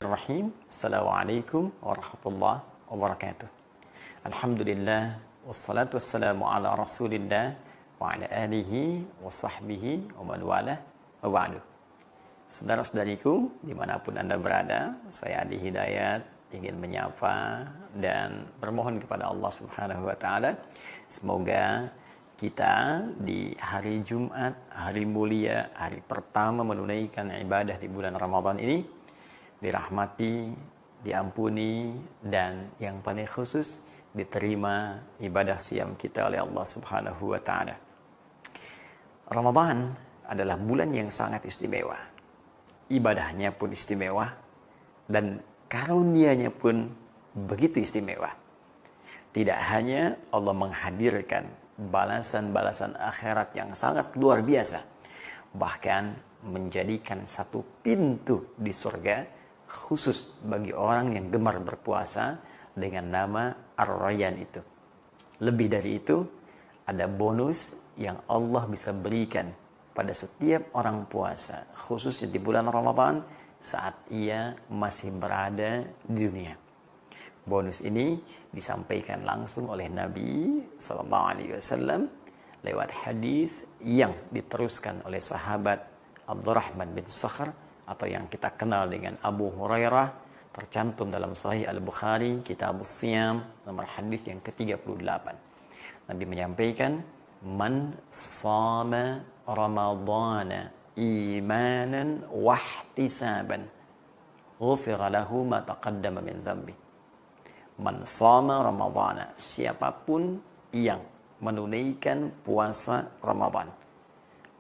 Bismillahirrahmanirrahim. Assalamualaikum warahmatullahi wabarakatuh. Alhamdulillah wassalatu wassalamu ala Rasulillah wa ala alihi wa sahbihi wa man walah wa ba'du. Saudara-saudariku dimanapun Anda berada, saya Adi Hidayat ingin menyapa dan bermohon kepada Allah Subhanahu wa taala semoga kita di hari Jumat, hari mulia, hari pertama menunaikan ibadah di bulan Ramadan ini dirahmati, diampuni, dan yang paling khusus diterima ibadah siam kita oleh Allah Subhanahu wa taala. Ramadan adalah bulan yang sangat istimewa. Ibadahnya pun istimewa dan karunia-Nya pun begitu istimewa. Tidak hanya Allah menghadirkan balasan-balasan akhirat yang sangat luar biasa, bahkan menjadikan satu pintu di surga khusus bagi orang yang gemar berpuasa dengan nama Ar-Rayyan itu. Lebih dari itu, ada bonus yang Allah bisa berikan pada setiap orang puasa, khususnya di bulan Ramadan saat ia masih berada di dunia. Bonus ini disampaikan langsung oleh Nabi SAW lewat hadis yang diteruskan oleh sahabat Abdurrahman bin Sakhr atau yang kita kenal dengan Abu Hurairah, tercantum dalam Sahih Al-Bukhari, Kitabus Siyam, nomor hadis yang ke-38. Nabi menyampaikan, "Man shama Ramadhana imanan wahtisaban, ghufira lahu ma taqaddama min dhanbi." Man shama Ramadhana, siapapun yang menunaikan puasa Ramadan.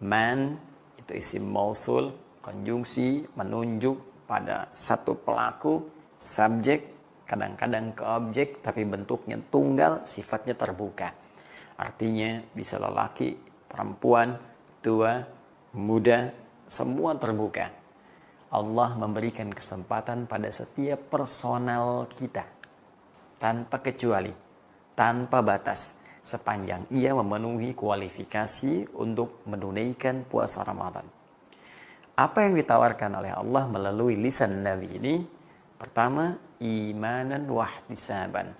Man itu isim mausul, konjungsi menunjuk pada satu pelaku, subjek, kadang-kadang ke objek, tapi bentuknya tunggal, sifatnya terbuka. Artinya bisa lelaki, perempuan, tua, muda, semua terbuka. Allah memberikan kesempatan pada setiap personal kita, tanpa kecuali, tanpa batas, sepanjang ia memenuhi kualifikasi untuk menunaikan puasa Ramadan. Apa yang ditawarkan oleh Allah melalui lisan Nabi ini? Pertama, imanan wahtisaban.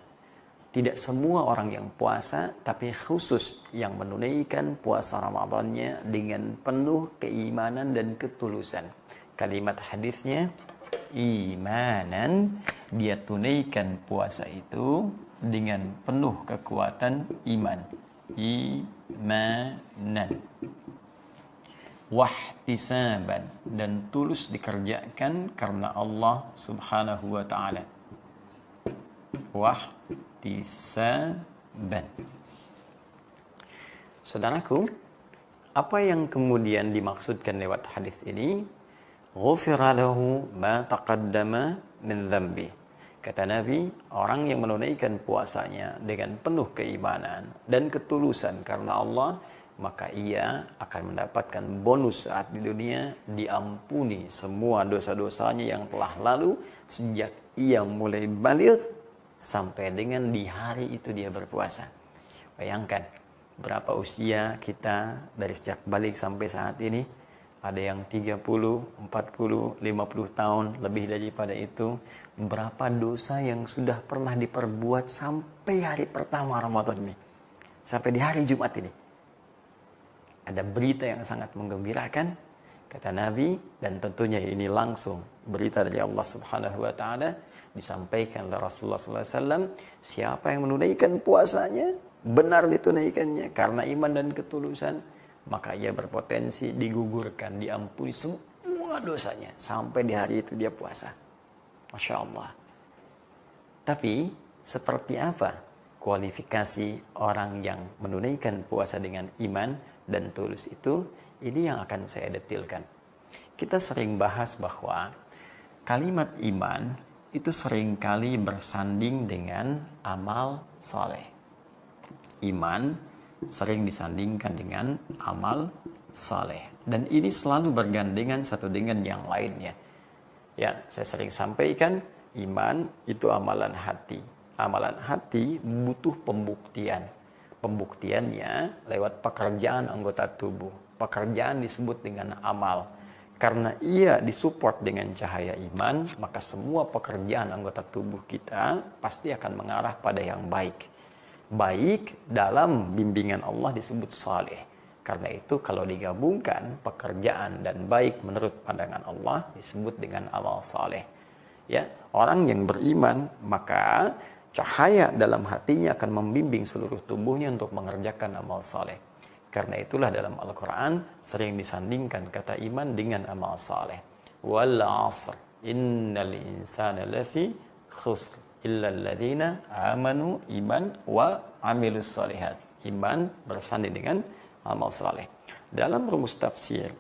Tidak semua orang yang puasa, tapi khusus yang menunaikan puasa Ramadannya dengan penuh keimanan dan ketulusan. Kalimat hadisnya, imanan, dia tunaikan puasa itu dengan penuh kekuatan iman. Imanan. Wahtisaban, dan tulus dikerjakan karena Allah Subhanahu wa taala. Wahtisaban. Saudaraku, apa yang kemudian dimaksudkan lewat hadis ini? Ghufira lahu ma taqaddama min dhanbi. Kata Nabi, orang yang menunaikan puasanya dengan penuh keimanan dan ketulusan karena Allah, maka ia akan mendapatkan bonus saat di dunia, diampuni semua dosa-dosanya yang telah lalu sejak ia mulai baligh sampai dengan di hari itu dia berpuasa. Bayangkan berapa usia kita dari sejak baligh sampai saat ini. Ada yang 30, 40, 50 tahun, lebih daripada itu. Berapa dosa yang sudah pernah diperbuat sampai hari pertama Ramadan ini, sampai di hari Jumat ini. Ada berita yang sangat menggembirakan, kata Nabi, dan tentunya ini langsung berita dari Allah Subhanahu wa taala, disampaikan oleh Rasulullah SAW. Siapa yang menunaikan puasanya, benar ditunaikannya karena iman dan ketulusan, maka ia berpotensi digugurkan, diampuni semua dosanya sampai di hari itu dia puasa. Masya Allah. Tapi seperti apa kualifikasi orang yang menunaikan puasa dengan iman dan tulus itu? Ini yang akan saya detilkan. Kita sering bahas bahwa kalimat iman itu seringkali bersanding dengan amal soleh. Iman sering disandingkan dengan amal saleh, dan ini selalu bergandengan satu dengan yang lainnya. Ya, saya sering sampaikan, iman itu amalan hati. Amalan hati butuh pembuktian. Pembuktiannya lewat pekerjaan anggota tubuh. Pekerjaan disebut dengan amal. Karena ia disupport dengan cahaya iman, maka semua pekerjaan anggota tubuh kita pasti akan mengarah pada yang baik. Baik dalam bimbingan Allah disebut saleh. Karena itu kalau digabungkan pekerjaan dan baik menurut pandangan Allah disebut dengan amal saleh. Ya, orang yang beriman maka cahaya dalam hatinya akan membimbing seluruh tubuhnya untuk mengerjakan amal saleh. Karena itulah dalam Al-Quran sering disandingkan kata iman dengan amal saleh. Wal 'asr innal insana lafi khusr illa alladhina amanu iman wa amilus solihat. Iman bersanding dengan amal saleh. Dalam rumus tafsir,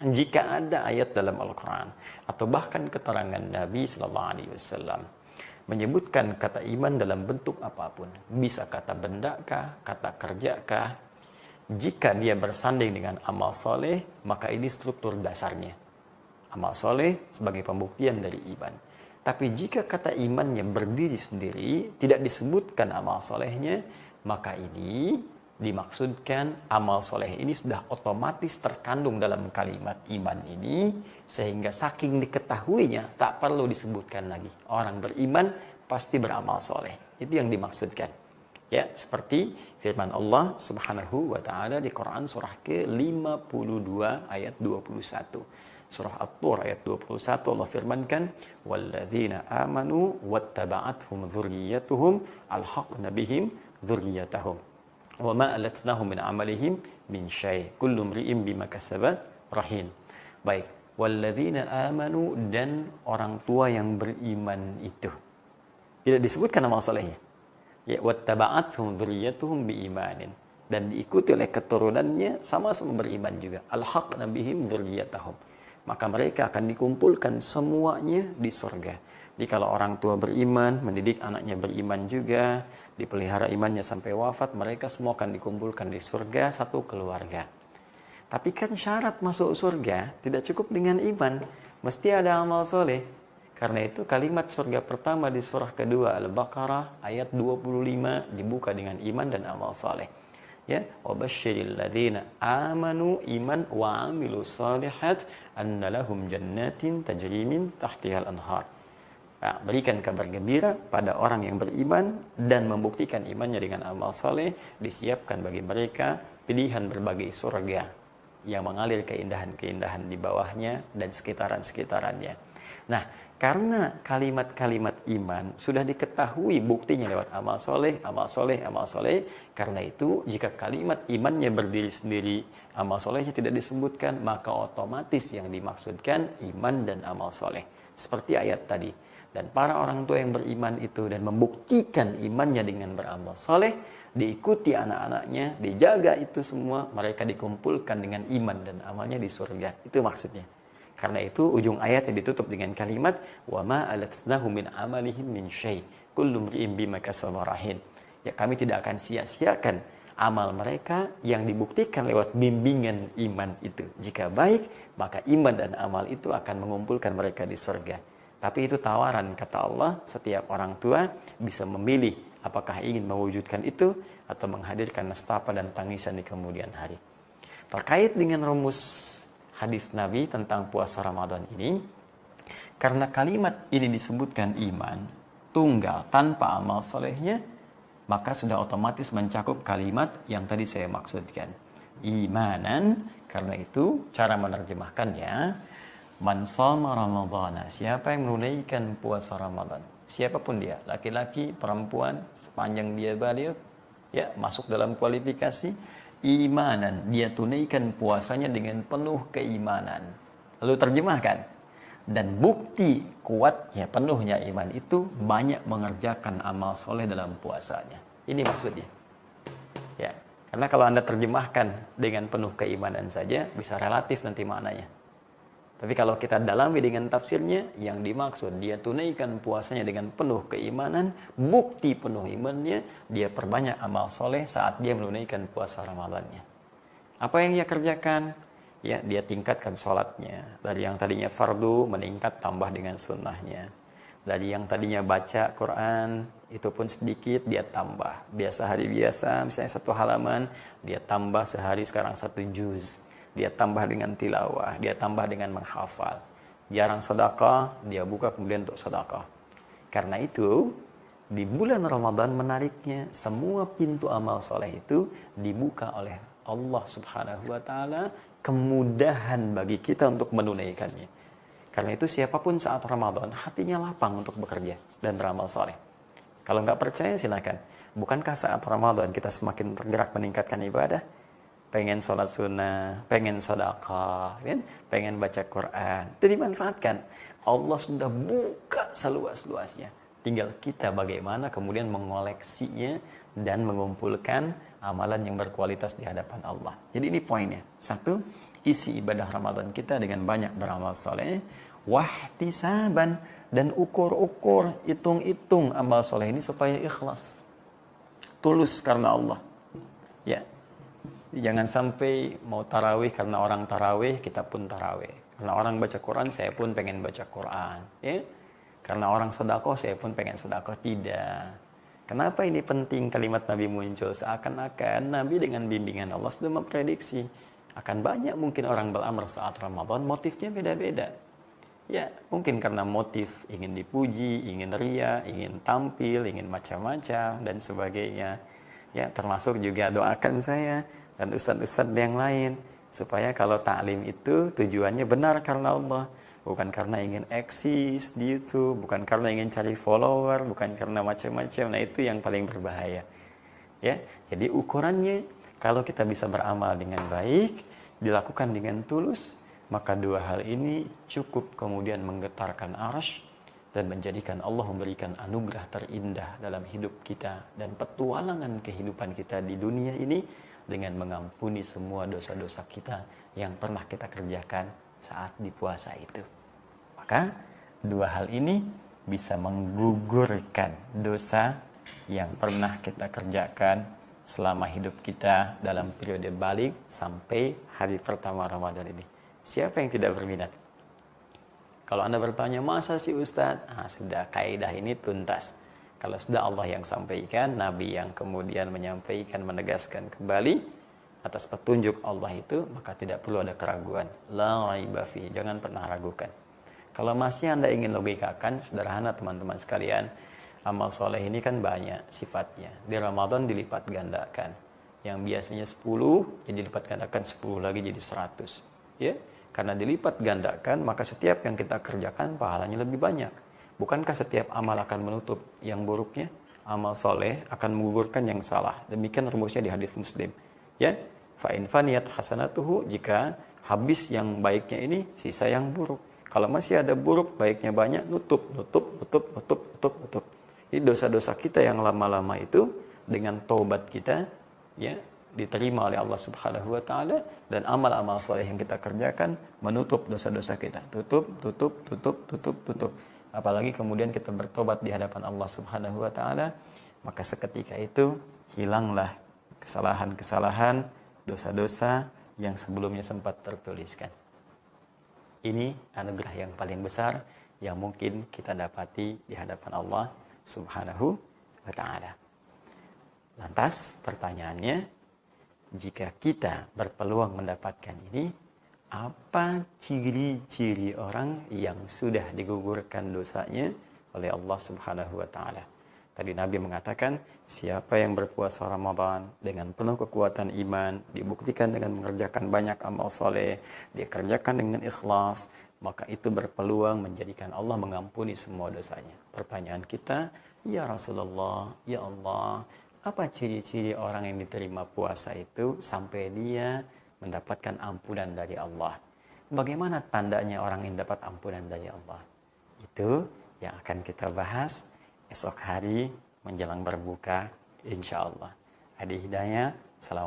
jika ada ayat dalam Al-Quran atau bahkan keterangan Nabi SAW menyebutkan kata iman dalam bentuk apapun, bisa kata benda kah, kata kerja kah, jika dia bersanding dengan amal soleh, maka ini struktur dasarnya. Amal soleh sebagai pembuktian dari iman. Tapi jika kata imannya berdiri sendiri, tidak disebutkan amal solehnya, maka ini dimaksudkan amal soleh ini sudah otomatis terkandung dalam kalimat iman ini, sehingga saking diketahuinya tak perlu disebutkan lagi. Orang beriman pasti beramal soleh. Itu yang dimaksudkan. Ya, seperti firman Allah Subhanahu wa taala di Quran surah ke-52 ayat 21. Surah At-Tur ayat 21 Allah firmankan, "Walladzina amanu wattaba'athum dzurriyyatuhum alhaqna bihim dzurriyyatahum wa ma alatnahum min amalihim min syai' kullu imri'in bima kasabat rahin." Baik, walladzina amanu, dan orang tua yang beriman itu. Tidak disebutkan amal salehnya. Ya, wattaba'athum dzurriyyatuhum biimanin, dan diikuti oleh keturunannya sama-sama beriman juga. Alhaqna bihim dzurriyyatahum, maka mereka akan dikumpulkan semuanya di surga. Jadi kalau orang tua beriman, mendidik anaknya beriman juga, dipelihara imannya sampai wafat, mereka semua akan dikumpulkan di surga, satu keluarga. Tapi kan syarat masuk surga tidak cukup dengan iman, mesti ada amal soleh. Karena itu kalimat surga pertama di surah kedua Al-Baqarah ayat 25 dibuka dengan iman dan amal saleh. Ya, wabasyiril ladzina amanu iman wa amilus shalihat anna lahum jannatin tajri min tahtihal anhar. Nah, berikan kabar gembira pada orang yang beriman dan membuktikan imannya dengan amal saleh, disiapkan bagi mereka pilihan berbagai surga yang mengalir keindahan-keindahan di bawahnya dan sekitaran-sekitarannya. Nah, karena kalimat-kalimat iman sudah diketahui buktinya lewat amal soleh, amal soleh, amal soleh. Karena itu, jika kalimat imannya berdiri sendiri, amal solehnya tidak disebutkan, maka otomatis yang dimaksudkan iman dan amal soleh. Seperti ayat tadi. Dan para orang tua yang beriman itu dan membuktikan imannya dengan beramal soleh, diikuti anak-anaknya, dijaga itu semua, mereka dikumpulkan dengan iman dan amalnya di surga. Itu maksudnya. Karena itu ujung ayat yang ditutup dengan kalimat wa ma alatnahu min amalihim min syai' kullu imri'in bima kasaba rahin. Ya, kami tidak akan sia-siakan amal mereka yang dibuktikan lewat bimbingan iman itu. Jika baik, maka iman dan amal itu akan mengumpulkan mereka di surga. Tapi itu tawaran, kata Allah, setiap orang tua bisa memilih apakah ingin mewujudkan itu atau menghadirkan nestapa dan tangisan di kemudian hari. Terkait dengan rumus hadis Nabi tentang puasa Ramadan ini, karena kalimat ini disebutkan iman tunggal tanpa amal solehnya, maka sudah otomatis mencakup kalimat yang tadi saya maksudkan, imanan. Karena itu cara menerjemahkannya, man shoma ramadhana, siapa yang menunaikan puasa Ramadan, siapapun dia, laki-laki, perempuan, sepanjang dia baligh, ya, masuk dalam kualifikasi imanan, dia tunaikan puasanya dengan penuh keimanan. Lalu terjemahkan, dan bukti kuatnya penuhnya iman itu banyak mengerjakan amal soleh dalam puasanya. Ini maksudnya. Ya, karena kalau Anda terjemahkan dengan penuh keimanan saja bisa relatif nanti maknanya. Tapi kalau kita dalami dengan tafsirnya, yang dimaksud dia tunaikan puasanya dengan penuh keimanan, bukti penuh imannya, dia perbanyak amal soleh saat dia menunaikan puasa Ramadannya. Apa yang dia kerjakan? Ya, dia tingkatkan sholatnya. Dari yang tadinya fardu, meningkat tambah dengan sunnahnya. Dari yang tadinya baca Quran, itu pun sedikit, dia tambah. Biasa hari biasa, misalnya 1 halaman, dia tambah sehari sekarang 1 juz. dia tambah dengan tilawah, dia tambah dengan menghafal. Jarang sedekah, dia buka kemudian untuk sedekah. Karena itu, di bulan Ramadan menariknya, semua pintu amal soleh itu dibuka oleh Allah Subhanahu wa Ta'ala, kemudahan bagi kita untuk menunaikannya. Karena itu siapapun saat Ramadan, hatinya lapang untuk bekerja dan beramal soleh. Kalau nggak percaya silakan. Bukankah saat Ramadan kita semakin tergerak meningkatkan ibadah? Pengen sholat sunnah, pengen sedekah, kan? Pengen baca Quran. Itu dimanfaatkan. Allah sudah buka seluas-luasnya. Tinggal kita bagaimana kemudian mengoleksinya dan mengumpulkan amalan yang berkualitas di hadapan Allah. Jadi ini poinnya. Satu, isi ibadah Ramadan kita dengan banyak beramal soleh. Wahtisaban, dan ukur-ukur, hitung-hitung amal soleh ini supaya ikhlas. Tulus karena Allah. Ya. Jangan sampai mau tarawih karena orang tarawih, kita pun tarawih. Karena orang baca Quran, saya pun pengen baca Quran. Ya? Karena orang sedekah, saya pun pengen sedekah. Tidak. Kenapa ini penting kalimat Nabi muncul? Seakan-akan Nabi dengan bimbingan Allah sudah memprediksi. Akan banyak mungkin orang beramal saat Ramadan, motifnya beda-beda. Ya, mungkin karena motif ingin dipuji, ingin ria, ingin tampil, ingin macam-macam, dan sebagainya. Ya, termasuk juga doakan saya dan ustadz-ustadz yang lain supaya kalau taklim itu tujuannya benar karena Allah, bukan karena ingin eksis di YouTube, bukan karena ingin cari follower, bukan karena macam-macam. Nah, itu yang paling berbahaya. Ya, jadi ukurannya kalau kita bisa beramal dengan baik, dilakukan dengan tulus, maka dua hal ini cukup kemudian menggetarkan arsy dan menjadikan Allah memberikan anugerah terindah dalam hidup kita dan petualangan kehidupan kita di dunia ini dengan mengampuni semua dosa-dosa kita yang pernah kita kerjakan saat di puasa itu. Maka dua hal ini bisa menggugurkan dosa yang pernah kita kerjakan selama hidup kita dalam periode balik sampai hari pertama Ramadan ini. Siapa yang tidak berminat? Kalau Anda bertanya, masa sih Ustaz? Sudah, kaidah ini tuntas. Kalau sudah Allah yang sampaikan, Nabi yang kemudian menyampaikan, menegaskan kembali atas petunjuk Allah itu, maka tidak perlu ada keraguan. La raiba fi, jangan pernah ragukan. Kalau masih Anda ingin logikakan, sederhana teman-teman sekalian, amal soleh ini kan banyak sifatnya. Di Ramadan dilipat gandakan. Yang biasanya 10, jadi dilipat gandakan 10 lagi jadi 100. Ya? Karena dilipat gandakan, maka setiap yang kita kerjakan pahalanya lebih banyak. Bukankah setiap amal akan menutup yang buruknya? Amal soleh akan menggugurkan yang salah. Demikian rumusnya di hadis Muslim. Ya, fa in faniyat hasanatuhu, jika habis yang baiknya ini, sisa yang buruk. Kalau masih ada buruk, baiknya banyak, nutup. Jadi dosa-dosa kita yang lama-lama itu dengan taubat kita, ya, diterima oleh Allah Subhanahu wa Ta'ala, dan amal-amal soleh yang kita kerjakan menutup dosa-dosa kita. Tutup. Apalagi kemudian kita bertobat di hadapan Allah Subhanahu wa Ta'ala, maka seketika itu hilanglah kesalahan-kesalahan, dosa-dosa yang sebelumnya sempat tertuliskan. Ini anugerah yang paling besar yang mungkin kita dapati di hadapan Allah Subhanahu wa Ta'ala. Lantas pertanyaannya, jika kita berpeluang mendapatkan ini, apa ciri-ciri orang yang sudah digugurkan dosanya oleh Allah Subhanahu wa Ta'ala? Tadi Nabi mengatakan, siapa yang berpuasa Ramadan dengan penuh kekuatan iman, dibuktikan dengan mengerjakan banyak amal soleh, dikerjakan dengan ikhlas, maka itu berpeluang menjadikan Allah mengampuni semua dosanya. Pertanyaan kita, ya Rasulullah, ya Allah, apa ciri-ciri orang yang diterima puasa itu sampai dia mendapatkan ampunan dari Allah? Bagaimana tandanya orang yang dapat ampunan dari Allah? Itu yang akan kita bahas esok hari menjelang berbuka, insya Allah. Hadi Hidayah. Salam.